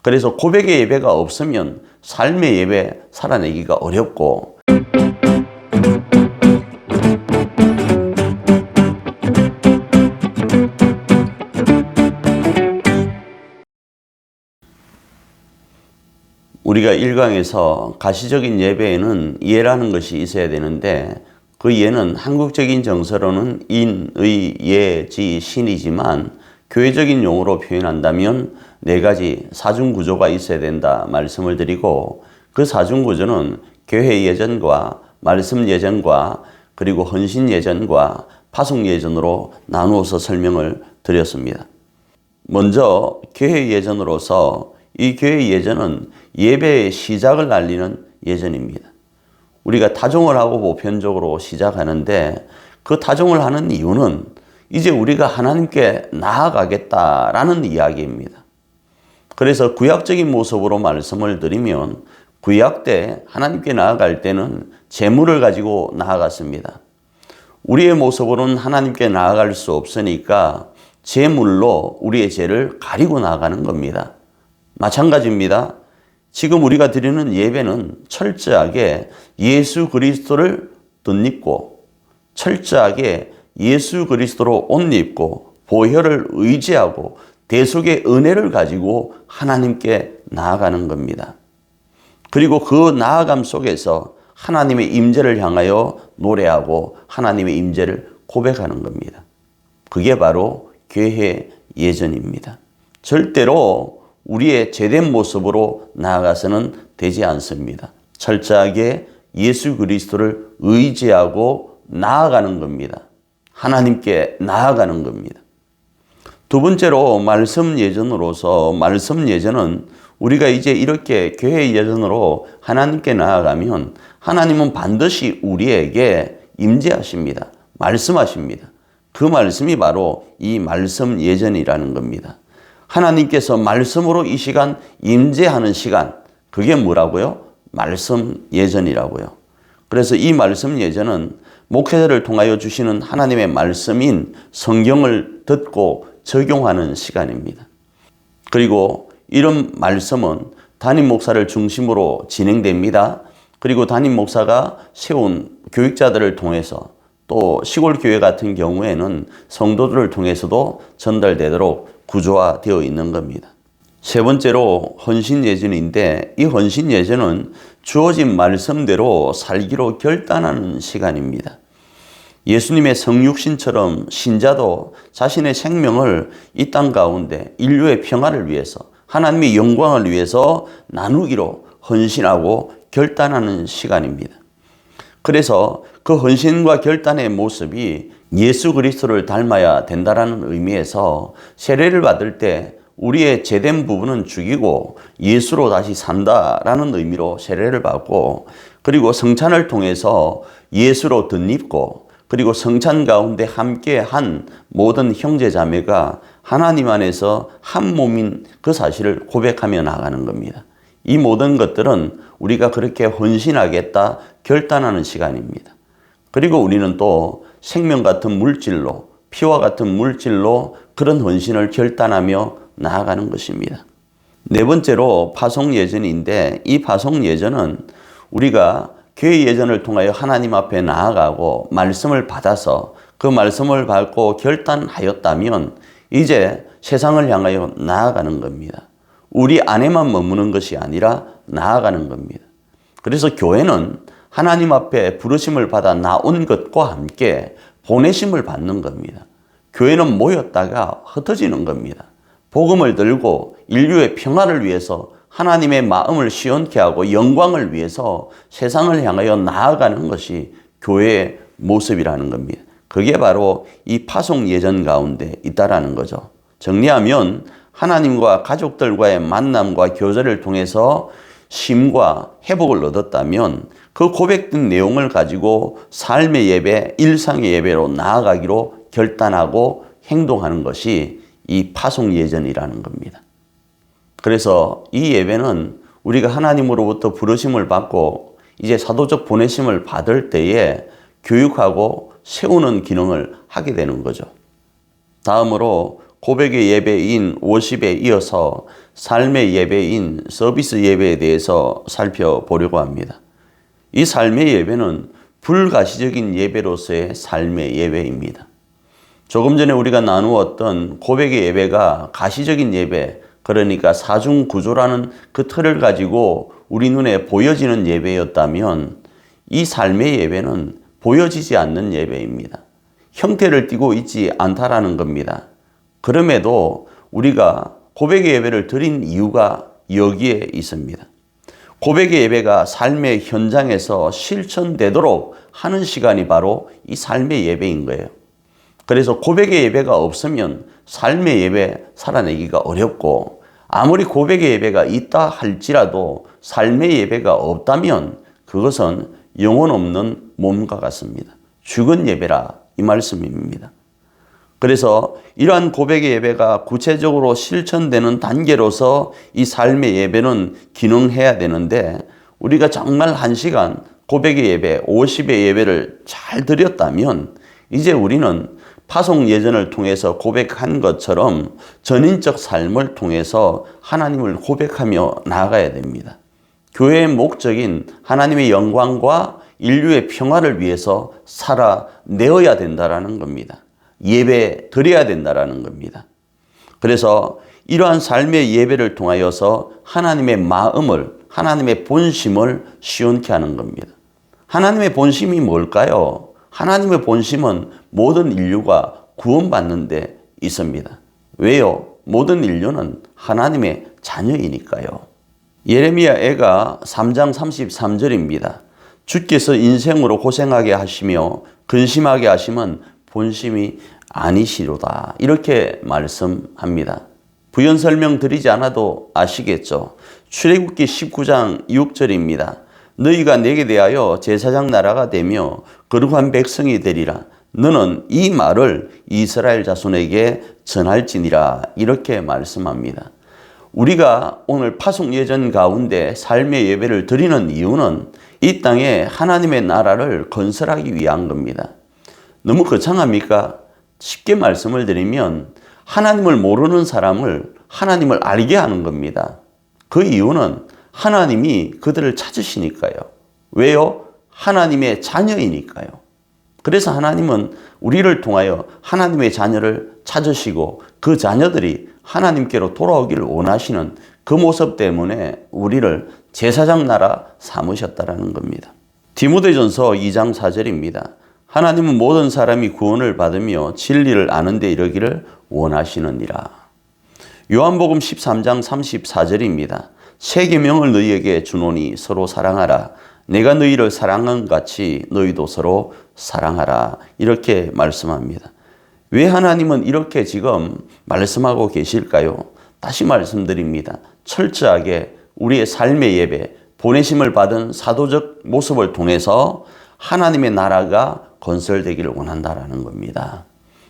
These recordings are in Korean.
그래서 고백의 예배가 없으면 삶의 예배 살아내기가 어렵고, 우리가 일강에서 가시적인 예배에는 예라는 것이 있어야 되는데, 그 예는 한국적인 정서로는 인, 의, 예, 지, 신이지만 교회적인 용어로 표현한다면 네 가지 사중구조가 있어야 된다 말씀을 드리고, 그 사중구조는 교회 예전과 말씀 예전과 그리고 헌신 예전과 파송 예전으로 나누어서 설명을 드렸습니다. 먼저 교회 예전으로서 이 교회 예전은 예배의 시작을 알리는 예전입니다. 우리가 타종을 하고 보편적으로 시작하는데, 그 타종을 하는 이유는 이제 우리가 하나님께 나아가겠다라는 이야기입니다. 그래서 구약적인 모습으로 말씀을 드리면, 구약 때 하나님께 나아갈 때는 제물을 가지고 나아갔습니다. 우리의 모습으로는 하나님께 나아갈 수 없으니까 제물로 우리의 죄를 가리고 나아가는 겁니다. 마찬가지입니다. 지금 우리가 드리는 예배는 철저하게 예수 그리스도를 덧입고, 철저하게 예수 그리스도로 옷 입고, 보혈을 의지하고 대속의 은혜를 가지고 하나님께 나아가는 겁니다. 그리고 그 나아감 속에서 하나님의 임재를 향하여 노래하고 하나님의 임재를 고백하는 겁니다. 그게 바로 교회 예전입니다. 절대로 우리의 제된 모습으로 나아가서는 되지 않습니다. 철저하게 예수 그리스도를 의지하고 나아가는 겁니다. 하나님께 나아가는 겁니다. 두 번째로 말씀 예전으로서, 말씀 예전은 우리가 이제 이렇게 교회 예전으로 하나님께 나아가면 하나님은 반드시 우리에게 임재하십니다. 말씀하십니다. 그 말씀이 바로 이 말씀 예전이라는 겁니다. 하나님께서 말씀으로 이 시간 임재하는 시간, 그게 뭐라고요? 말씀 예전이라고요. 그래서 이 말씀 예전은 목회자를 통하여 주시는 하나님의 말씀인 성경을 듣고 적용하는 시간입니다. 그리고 이런 말씀은 담임 목사를 중심으로 진행됩니다. 그리고 담임 목사가 세운 교육자들을 통해서, 또 시골 교회 같은 경우에는 성도들을 통해서도 전달되도록 구조화되어 있는 겁니다. 세 번째로 헌신 예전인데, 이 헌신 예전은 주어진 말씀대로 살기로 결단하는 시간입니다. 예수님의 성육신처럼 신자도 자신의 생명을 이 땅 가운데 인류의 평화를 위해서, 하나님의 영광을 위해서 나누기로 헌신하고 결단하는 시간입니다. 그래서 그 헌신과 결단의 모습이 예수 그리스도를 닮아야 된다는 의미에서 세례를 받을 때 우리의 제된 부분은 죽이고 예수로 다시 산다라는 의미로 세례를 받고, 그리고 성찬을 통해서 예수로 덧입고, 그리고 성찬 가운데 함께한 모든 형제 자매가 하나님 안에서 한 몸인 그 사실을 고백하며 나가는 겁니다. 이 모든 것들은 우리가 그렇게 헌신하겠다 결단하는 시간입니다. 그리고 우리는 또 생명 같은 물질로, 피와 같은 물질로 그런 헌신을 결단하며 나아가는 것입니다. 네 번째로 파송 예전인데, 이 파송 예전은 우리가 교회 예전을 통하여 하나님 앞에 나아가고 말씀을 받아서 그 말씀을 받고 결단하였다면 이제 세상을 향하여 나아가는 겁니다. 우리 안에만 머무는 것이 아니라 나아가는 겁니다. 그래서 교회는 하나님 앞에 부르심을 받아 나온 것과 함께 보내심을 받는 겁니다. 교회는 모였다가 흩어지는 겁니다. 복음을 들고 인류의 평화를 위해서, 하나님의 마음을 시원케 하고 영광을 위해서 세상을 향하여 나아가는 것이 교회의 모습이라는 겁니다. 그게 바로 이 파송 예전 가운데 있다라는 거죠. 정리하면 하나님과 가족들과의 만남과 교제를 통해서 쉼과 회복을 얻었다면 그 고백된 내용을 가지고 삶의 예배, 일상의 예배로 나아가기로 결단하고 행동하는 것이 이 파송 예전이라는 겁니다. 그래서 이 예배는 우리가 하나님으로부터 부르심을 받고 이제 사도적 보내심을 받을 때에 교육하고 세우는 기능을 하게 되는 거죠. 다음으로 고백의 예배인 워십에 이어서 삶의 예배인 서비스 예배에 대해서 살펴보려고 합니다. 이 삶의 예배는 불가시적인 예배로서의 삶의 예배입니다. 조금 전에 우리가 나누었던 고백의 예배가 가시적인 예배, 그러니까 사중구조라는 그 틀을 가지고 우리 눈에 보여지는 예배였다면 이 삶의 예배는 보여지지 않는 예배입니다. 형태를 띠고 있지 않다라는 겁니다. 그럼에도 우리가 고백의 예배를 드린 이유가 여기에 있습니다. 고백의 예배가 삶의 현장에서 실천되도록 하는 시간이 바로 이 삶의 예배인 거예요. 그래서 고백의 예배가 없으면 삶의 예배 살아내기가 어렵고, 아무리 고백의 예배가 있다 할지라도 삶의 예배가 없다면 그것은 영혼 없는 몸과 같습니다. 죽은 예배라 이 말씀입니다. 그래서 이러한 고백의 예배가 구체적으로 실천되는 단계로서 이 삶의 예배는 기능해야 되는데, 우리가 정말 한 시간 고백의 예배, 50의 예배를 잘 드렸다면 이제 우리는 파송 예전을 통해서 고백한 것처럼 전인적 삶을 통해서 하나님을 고백하며 나아가야 됩니다. 교회의 목적인 하나님의 영광과 인류의 평화를 위해서 살아내어야 된다라는 겁니다. 예배 드려야 된다라는 겁니다. 그래서 이러한 삶의 예배를 통하여서 하나님의 마음을, 하나님의 본심을 시원케 하는 겁니다. 하나님의 본심이 뭘까요? 하나님의 본심은 모든 인류가 구원받는 데 있습니다. 왜요? 모든 인류는 하나님의 자녀이니까요. 예레미야애가 3장 33절입니다. 주께서 인생으로 고생하게 하시며 근심하게 하시면 본심이 아니시로다. 이렇게 말씀합니다. 부연 설명 드리지 않아도 아시겠죠? 출애굽기 19장 6절입니다. 너희가 내게 대하여 제사장 나라가 되며 거룩한 백성이 되리라. 너는 이 말을 이스라엘 자손에게 전할지니라. 이렇게 말씀합니다. 우리가 오늘 파송 예전 가운데 삶의 예배를 드리는 이유는 이 땅에 하나님의 나라를 건설하기 위한 겁니다. 너무 거창합니까? 쉽게 말씀을 드리면 하나님을 모르는 사람을 하나님을 알게 하는 겁니다. 그 이유는 하나님이 그들을 찾으시니까요. 왜요? 하나님의 자녀이니까요. 그래서 하나님은 우리를 통하여 하나님의 자녀를 찾으시고 그 자녀들이 하나님께로 돌아오기를 원하시는 그 모습 때문에 우리를 제사장 나라 삼으셨다라는 겁니다. 디모데전서 2장 4절입니다. 하나님은 모든 사람이 구원을 받으며 진리를 아는 데 이르기를 원하시느니라. 요한복음 13장 34절입니다. 새 계명을 너희에게 주노니 서로 사랑하라. 내가 너희를 사랑한 같이 너희도 서로 사랑하라. 이렇게 말씀합니다. 왜 하나님은 이렇게 지금 말씀하고 계실까요? 다시 말씀드립니다. 철저하게 우리의 삶의 예배, 보내심을 받은 사도적 모습을 통해서 하나님의 나라가 건설되기를 원한다라는 겁니다.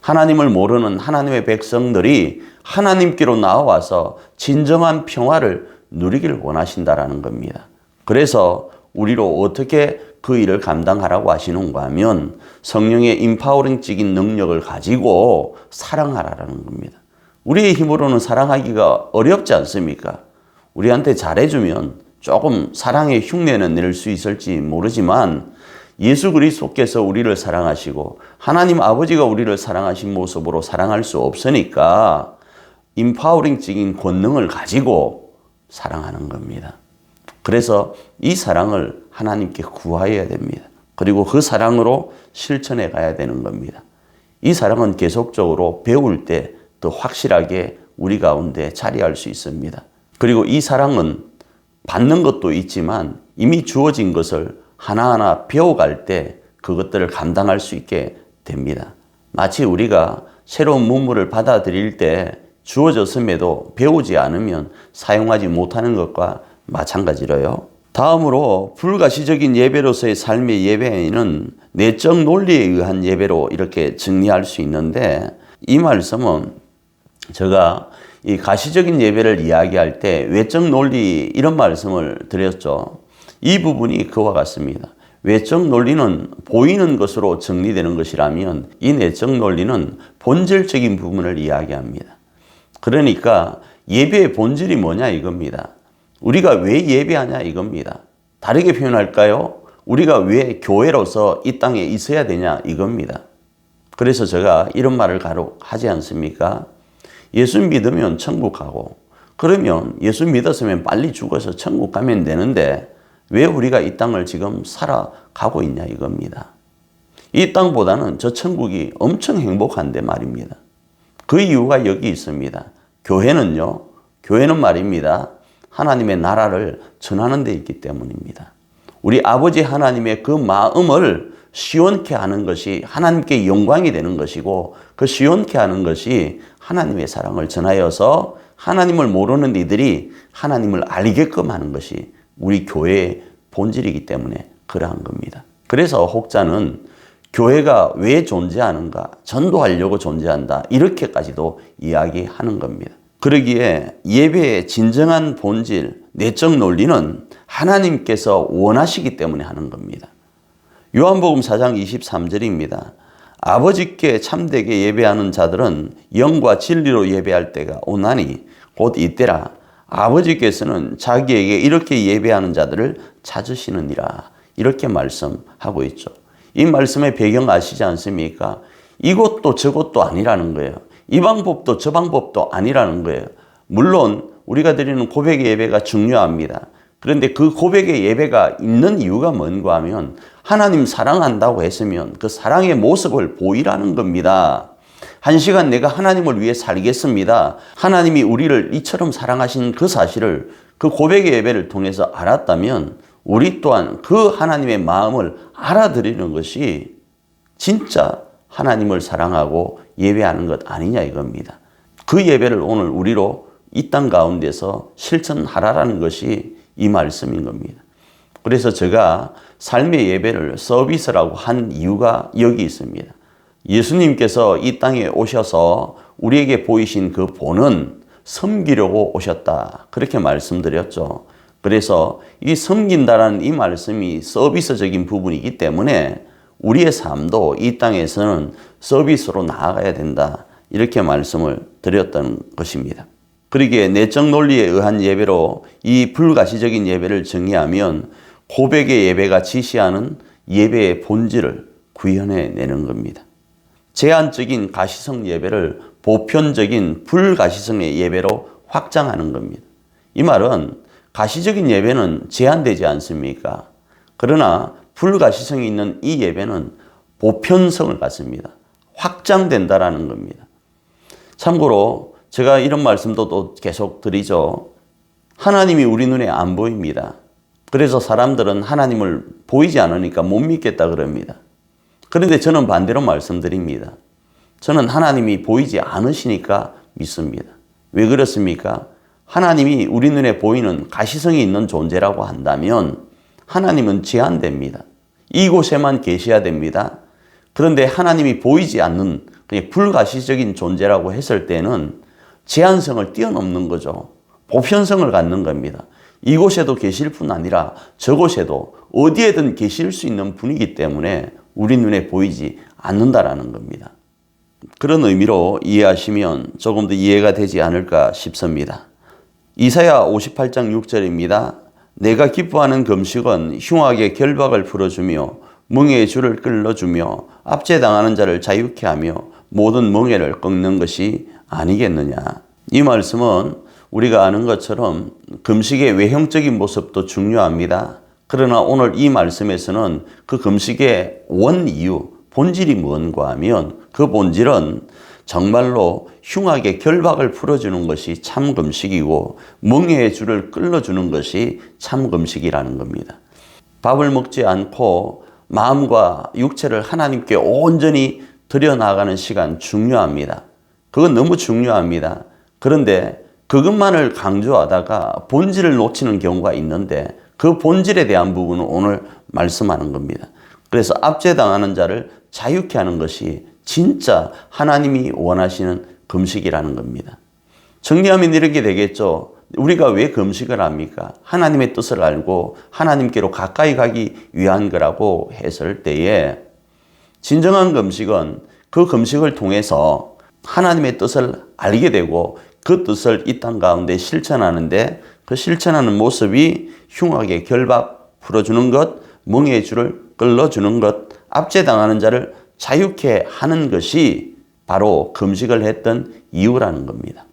하나님을 모르는 하나님의 백성들이 하나님께로 나와서 진정한 평화를 누리기를 원하신다라는 겁니다. 그래서 우리로 어떻게 그 일을 감당하라고 하시는가 하면 성령의 임파워링적인 능력을 가지고 사랑하라는 겁니다. 우리의 힘으로는 사랑하기가 어렵지 않습니까? 우리한테 잘해주면 조금 사랑의 흉내는 낼 수 있을지 모르지만 예수 그리스도께서 우리를 사랑하시고 하나님 아버지가 우리를 사랑하신 모습으로 사랑할 수 없으니까 임파워링적인 권능을 가지고 사랑하는 겁니다. 그래서 이 사랑을 하나님께 구하여야 됩니다. 그리고 그 사랑으로 실천해 가야 되는 겁니다. 이 사랑은 계속적으로 배울 때 더 확실하게 우리 가운데 자리할 수 있습니다. 그리고 이 사랑은 받는 것도 있지만 이미 주어진 것을 하나하나 배워갈 때 그것들을 감당할 수 있게 됩니다. 마치 우리가 새로운 문물을 받아들일 때 주어졌음에도 배우지 않으면 사용하지 못하는 것과 마찬가지로요. 다음으로 불가시적인 예배로서의 삶의 예배는 내적 논리에 의한 예배로 이렇게 정리할 수 있는데, 이 말씀은 제가 이 가시적인 예배를 이야기할 때 외적 논리 이런 말씀을 드렸죠. 이 부분이 그와 같습니다. 외적 논리는 보이는 것으로 정리되는 것이라면 이 내적 논리는 본질적인 부분을 이야기합니다. 그러니까 예배의 본질이 뭐냐 이겁니다. 우리가 왜 예배하냐 이겁니다. 다르게 표현할까요? 우리가 왜 교회로서 이 땅에 있어야 되냐 이겁니다. 그래서 제가 이런 말을 간혹 하지 않습니까? 예수 믿으면 천국 가고, 그러면 예수 믿었으면 빨리 죽어서 천국 가면 되는데 왜 우리가 이 땅을 지금 살아가고 있냐 이겁니다. 이 땅보다는 저 천국이 엄청 행복한데 말입니다. 그 이유가 여기 있습니다. 교회는 말입니다. 하나님의 나라를 전하는 데 있기 때문입니다. 우리 아버지 하나님의 그 마음을 시원케 하는 것이 하나님께 영광이 되는 것이고, 그 시원케 하는 것이 하나님의 사랑을 전하여서 하나님을 모르는 이들이 하나님을 알게끔 하는 것이 우리 교회의 본질이기 때문에 그러한 겁니다. 그래서 혹자는 교회가 왜 존재하는가, 전도하려고 존재한다, 이렇게까지도 이야기하는 겁니다. 그러기에 예배의 진정한 본질, 내적 논리는 하나님께서 원하시기 때문에 하는 겁니다. 요한복음 4장 23절입니다. 아버지께 참되게 예배하는 자들은 영과 진리로 예배할 때가 오나니 곧 이때라. 아버지께서는 자기에게 이렇게 예배하는 자들을 찾으시느니라. 이렇게 말씀하고 있죠. 이 말씀의 배경 아시지 않습니까? 이것도 저것도 아니라는 거예요. 이 방법도 저 방법도 아니라는 거예요. 물론 우리가 드리는 고백의 예배가 중요합니다. 그런데 그 고백의 예배가 있는 이유가 뭔가 하면 하나님 사랑한다고 했으면 그 사랑의 모습을 보이라는 겁니다. 한 시간 내가 하나님을 위해 살겠습니다. 하나님이 우리를 이처럼 사랑하신 그 사실을 그 고백의 예배를 통해서 알았다면 우리 또한 그 하나님의 마음을 알아들이는 것이 진짜 하나님을 사랑하고 예배하는 것 아니냐 이겁니다. 그 예배를 오늘 우리로 이 땅 가운데서 실천하라는 것이 이 말씀인 겁니다. 그래서 제가 삶의 예배를 서비스라고 한 이유가 여기 있습니다. 예수님께서 이 땅에 오셔서 우리에게 보이신 그 본은 섬기려고 오셨다, 그렇게 말씀드렸죠. 그래서 이 섬긴다라는 이 말씀이 서비스적인 부분이기 때문에 우리의 삶도 이 땅에서는 서비스로 나아가야 된다, 이렇게 말씀을 드렸던 것입니다. 그러기에 내적 논리에 의한 예배로 이 불가시적인 예배를 정의하면 고백의 예배가 지시하는 예배의 본질을 구현해내는 겁니다. 제한적인 가시성 예배를 보편적인 불가시성의 예배로 확장하는 겁니다. 이 말은 가시적인 예배는 제한되지 않습니까? 그러나 불가시성이 있는 이 예배는 보편성을 갖습니다. 확장된다라는 겁니다. 참고로 제가 이런 말씀도 또 계속 드리죠. 하나님이 우리 눈에 안 보입니다. 그래서 사람들은 하나님을 보이지 않으니까 못 믿겠다 그럽니다. 그런데 저는 반대로 말씀드립니다. 저는 하나님이 보이지 않으시니까 믿습니다. 왜 그렇습니까? 하나님이 우리 눈에 보이는 가시성이 있는 존재라고 한다면 하나님은 제한됩니다. 이곳에만 계셔야 됩니다. 그런데 하나님이 보이지 않는 그냥 불가시적인 존재라고 했을 때는 제한성을 뛰어넘는 거죠. 보편성을 갖는 겁니다. 이곳에도 계실 뿐 아니라 저곳에도 어디에든 계실 수 있는 분이기 때문에 우리 눈에 보이지 않는다라는 겁니다. 그런 의미로 이해하시면 조금 더 이해가 되지 않을까 싶습니다. 이사야 58장 6절입니다. 내가 기뻐하는 금식은 흉악의 결박을 풀어주며 멍에의 줄을 끌어주며 압제당하는 자를 자유케 하며 모든 멍에를 꺾는 것이 아니겠느냐. 이 말씀은 우리가 아는 것처럼 금식의 외형적인 모습도 중요합니다. 그러나 오늘 이 말씀에서는 그 금식의 원 이유, 본질이 뭔가 하면 그 본질은 정말로 흉악의 결박을 풀어주는 것이 참 금식이고 멍에의 줄을 끌어주는 것이 참 금식이라는 겁니다. 밥을 먹지 않고 마음과 육체를 하나님께 온전히 드려나가는 시간 중요합니다. 그건 너무 중요합니다. 그런데 그것만을 강조하다가 본질을 놓치는 경우가 있는데 그 본질에 대한 부분은 오늘 말씀하는 겁니다. 그래서 압제당하는 자를 자유케 하는 것이 진짜 하나님이 원하시는 금식이라는 겁니다. 정리하면 이렇게 되겠죠. 우리가 왜 금식을 합니까? 하나님의 뜻을 알고 하나님께로 가까이 가기 위한 거라고 했을 때에 진정한 금식은 그 금식을 통해서 하나님의 뜻을 알게 되고 그 뜻을 이 땅 가운데 실천하는데 그 실천하는 모습이 흉악의 결박 풀어주는 것, 멍에의 줄을 끌어주는 것, 압제당하는 자를 자유케 하는 것이 바로 금식을 했던 이유라는 겁니다.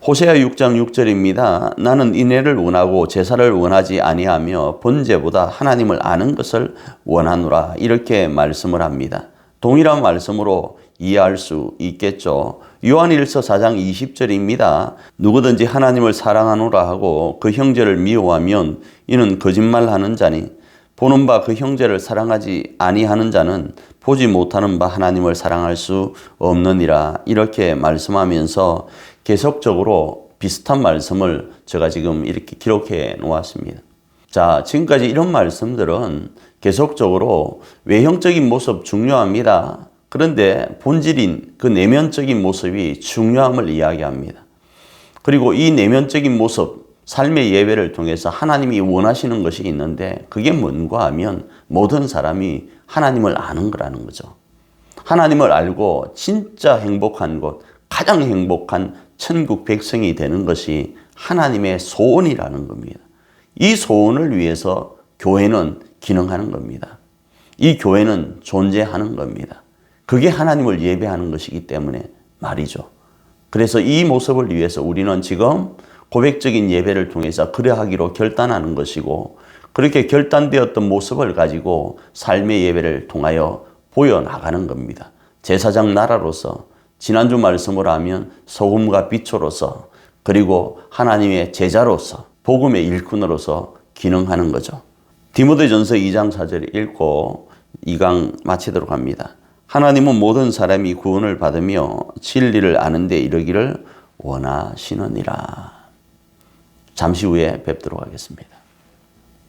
호세아 6장 6절입니다. 나는 인애를 원하고 제사를 원하지 아니하며 번제보다 하나님을 아는 것을 원하노라. 이렇게 말씀을 합니다. 동일한 말씀으로 이해할 수 있겠죠. 요한일서 4장 20절입니다. 누구든지 하나님을 사랑하노라 하고 그 형제를 미워하면 이는 거짓말하는 자니 보는 바 그 형제를 사랑하지 아니하는 자는 보지 못하는 바 하나님을 사랑할 수 없느니라. 이렇게 말씀하면서 계속적으로 비슷한 말씀을 제가 지금 이렇게 기록해 놓았습니다. 자, 지금까지 이런 말씀들은 계속적으로 외형적인 모습 중요합니다. 그런데 본질인 그 내면적인 모습이 중요함을 이야기합니다. 그리고 이 내면적인 모습, 삶의 예배를 통해서 하나님이 원하시는 것이 있는데 그게 뭔가 하면 모든 사람이 하나님을 아는 거라는 거죠. 하나님을 알고 진짜 행복한 곳, 가장 행복한 천국 백성이 되는 것이 하나님의 소원이라는 겁니다. 이 소원을 위해서 교회는 기능하는 겁니다. 이 교회는 존재하는 겁니다. 그게 하나님을 예배하는 것이기 때문에 말이죠. 그래서 이 모습을 위해서 우리는 지금 고백적인 예배를 통해서 그러하기로 결단하는 것이고 그렇게 결단되었던 모습을 가지고 삶의 예배를 통하여 보여나가는 겁니다. 제사장 나라로서 지난주 말씀을 하면 소금과 빛으로서 그리고 하나님의 제자로서 복음의 일꾼으로서 기능하는 거죠. 디모데전서 2장 4절 읽고 2강 마치도록 합니다. 하나님은 모든 사람이 구원을 받으며 진리를 아는 데 이르기를 원하시느니라. 잠시 후에 뵙도록 하겠습니다.